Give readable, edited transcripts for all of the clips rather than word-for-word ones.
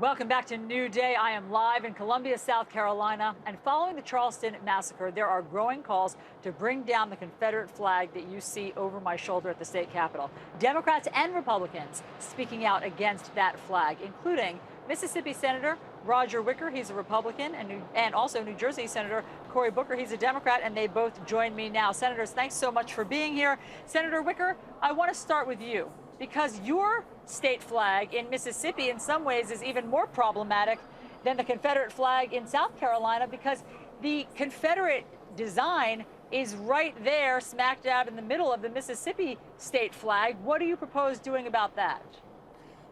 Welcome back to New Day. I am live in Columbia, South Carolina. And following the Charleston massacre, there are growing calls to bring down the Confederate flag that you see over my shoulder at the state capitol. Democrats and Republicans speaking out against that flag, including Mississippi Senator Roger Wicker, he's a Republican, and also New Jersey Senator Cory Booker, he's a Democrat, and they both join me now. Senators, thanks so much for being here. Senator Wicker, I want to start with you, because your state flag in Mississippi in some ways is even more problematic than the Confederate flag in South Carolina, because the Confederate design is right there smack dab in the middle of the Mississippi state flag. What do you propose doing about that?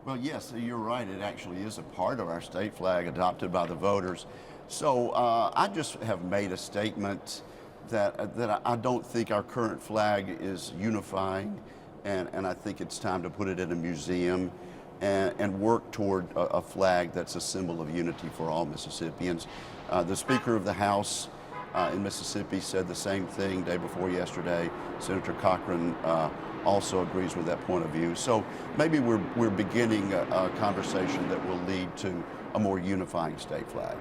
Well, yes, you're right. It actually is a part of our state flag adopted by the voters. So I just have made a statement that I don't think our current flag is unifying. And I think it's time to put it in a museum and work toward a flag that's a symbol of unity for all Mississippians. The Speaker of the House in Mississippi said the same thing day before yesterday. Senator Cochran also agrees with that point of view. So maybe we're beginning a conversation that will lead to a more unifying state flag.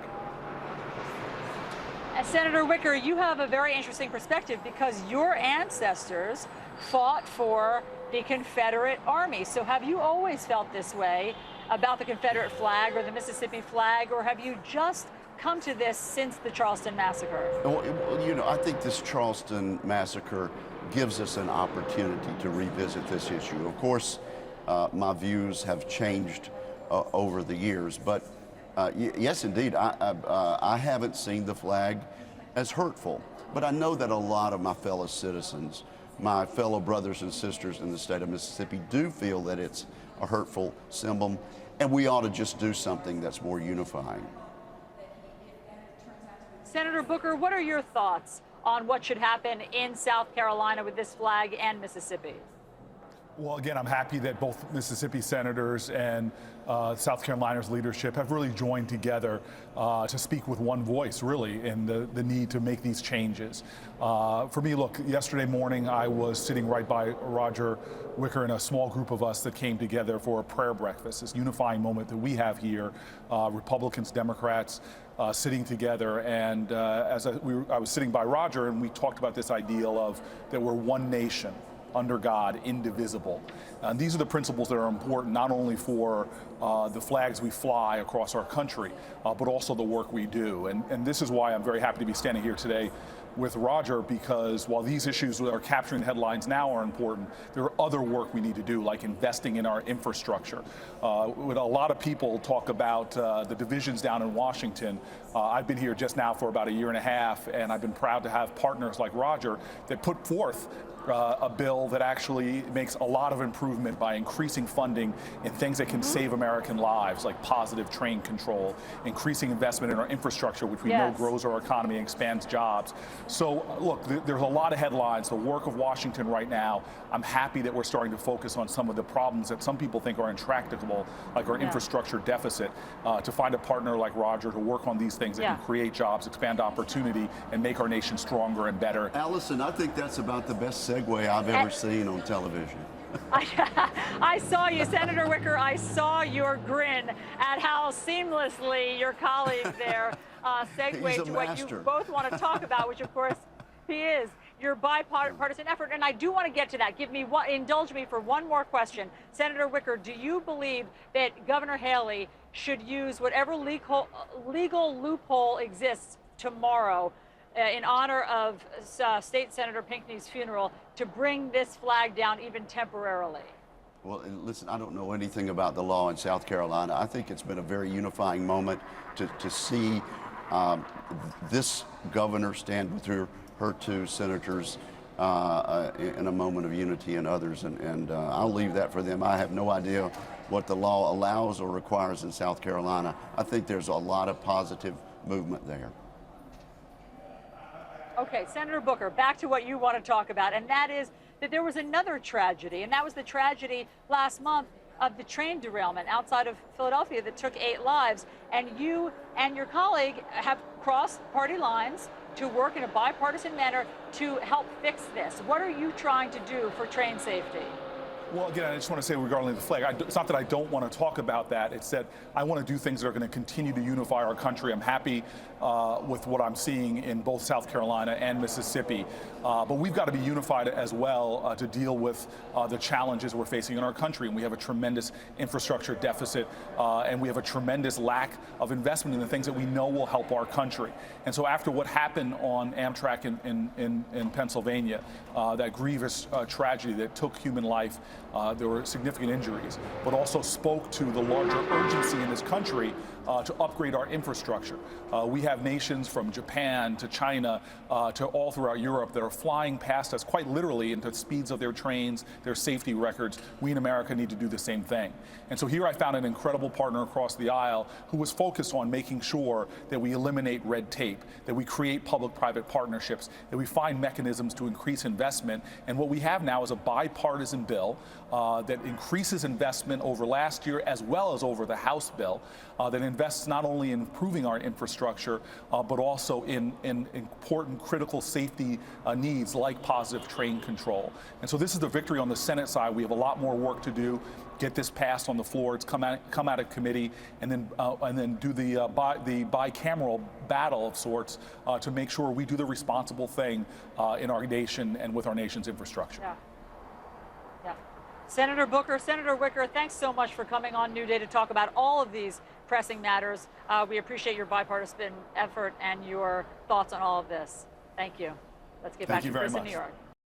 Senator Wicker, you have a very interesting perspective because your ancestors fought for the Confederate Army. So have you always felt this way about the Confederate flag or the Mississippi flag, or have you just come to this since the Charleston massacre? Well, you know, I think this Charleston massacre gives us an opportunity to revisit this issue. Of course, my views have changed over the years, but yes, indeed, I haven't seen the flag as hurtful, but I know that a lot of my fellow citizens, my fellow brothers and sisters in the state of Mississippi, do feel that it's a hurtful symbol, and we ought to just do something that's more unifying. Senator Booker, what are your thoughts on what should happen in South Carolina with this flag and Mississippi? Well, again, I'm happy that both Mississippi senators and South Carolina's leadership have really joined together to speak with one voice, really, in the need to make these changes. For me, look, yesterday morning I was sitting right by Roger Wicker and a small group of us that came together for a prayer breakfast, this unifying moment that we have here, Republicans, Democrats, sitting together. And as I was sitting by Roger, and we talked about this ideal of that we're one nation, under God, indivisible. And these are the principles that are important not only for the flags we fly across our country, but also the work we do. And this is why I'm very happy to be standing here today with Roger, because while these issues that are capturing headlines now are important, there are other work we need to do, like investing in our infrastructure. When a lot of people talk about the divisions down in Washington, I've been here just now for about a year and a half, and I've been proud to have partners like Roger that put forth a bill that actually makes a lot of improvement by increasing funding in things that can save American lives, like positive train control, increasing investment in our infrastructure, which we know grows our economy and expands jobs. So look, there's a lot of headlines, the work of Washington right now. I'm happy that we're starting to focus on some of the problems that some people think are intractable, like our infrastructure deficit, to find a partner like Roger to work on these things that can create jobs, expand opportunity, and make our nation stronger and better. Allison, I think that's about the best segue I've ever seen on television. I saw you, Senator Wicker. I saw your grin at how seamlessly your colleague there segued to what you both want to talk about, which of course he is, your bipartisan effort. And I do want to get to that. Indulge me for one more question. Senator Wicker, do you believe that Governor Haley should use whatever legal loophole exists tomorrow in honor of State Senator Pinckney's funeral to bring this flag down even temporarily? Well, listen, I don't know anything about the law in South Carolina. I think it's been a very unifying moment to see this governor stand with her two senators in a moment of unity and others, and I'll leave that for them. I have no idea what the law allows or requires in South Carolina. I think there's a lot of positive movement there. Okay, Senator Booker, back to what you want to talk about, and that is that there was another tragedy, and that was the tragedy last month of the train derailment outside of Philadelphia that took 8 lives. And you and your colleague have crossed party lines to work in a bipartisan manner to help fix this. What are you trying to do for train safety? Well, again, I just want to say regarding the flag, it's not that I don't want to talk about that. It's that I want to do things that are going to continue to unify our country. I'm happy with what I'm seeing in both South Carolina and Mississippi. But we've got to be unified as well to deal with the challenges we're facing in our country. And we have a tremendous infrastructure deficit, and we have a tremendous lack of investment in the things that we know will help our country. And so after what happened on Amtrak in Pennsylvania, that grievous tragedy that took human life, there were significant injuries, but also spoke to the larger urgency in this country to upgrade our infrastructure. We have nations from Japan to China to all throughout Europe that are flying past us quite literally into speeds of their trains, their safety records. We in America need to do the same thing. And so here I found an incredible partner across the aisle who was focused on making sure that we eliminate red tape, that we create public-private partnerships, that we find mechanisms to increase investment. And what we have now is a bipartisan bill that increases investment over last year as well as over the House bill that invests not only in improving our infrastructure, but also in important critical safety needs like positive train control. And so this is the victory on the Senate side. We have a lot more work to do. Get this passed on the floor. It's come out of committee, and then do the bicameral battle of sorts to make sure we do the responsible thing in our nation and with our nation's infrastructure. Yeah. Yeah. Senator Booker, Senator Wicker, thanks so much for coming on New Day to talk about all of these pressing matters. We appreciate your bipartisan effort and your thoughts on all of this. Thank you. Let's get back to Chris in New York.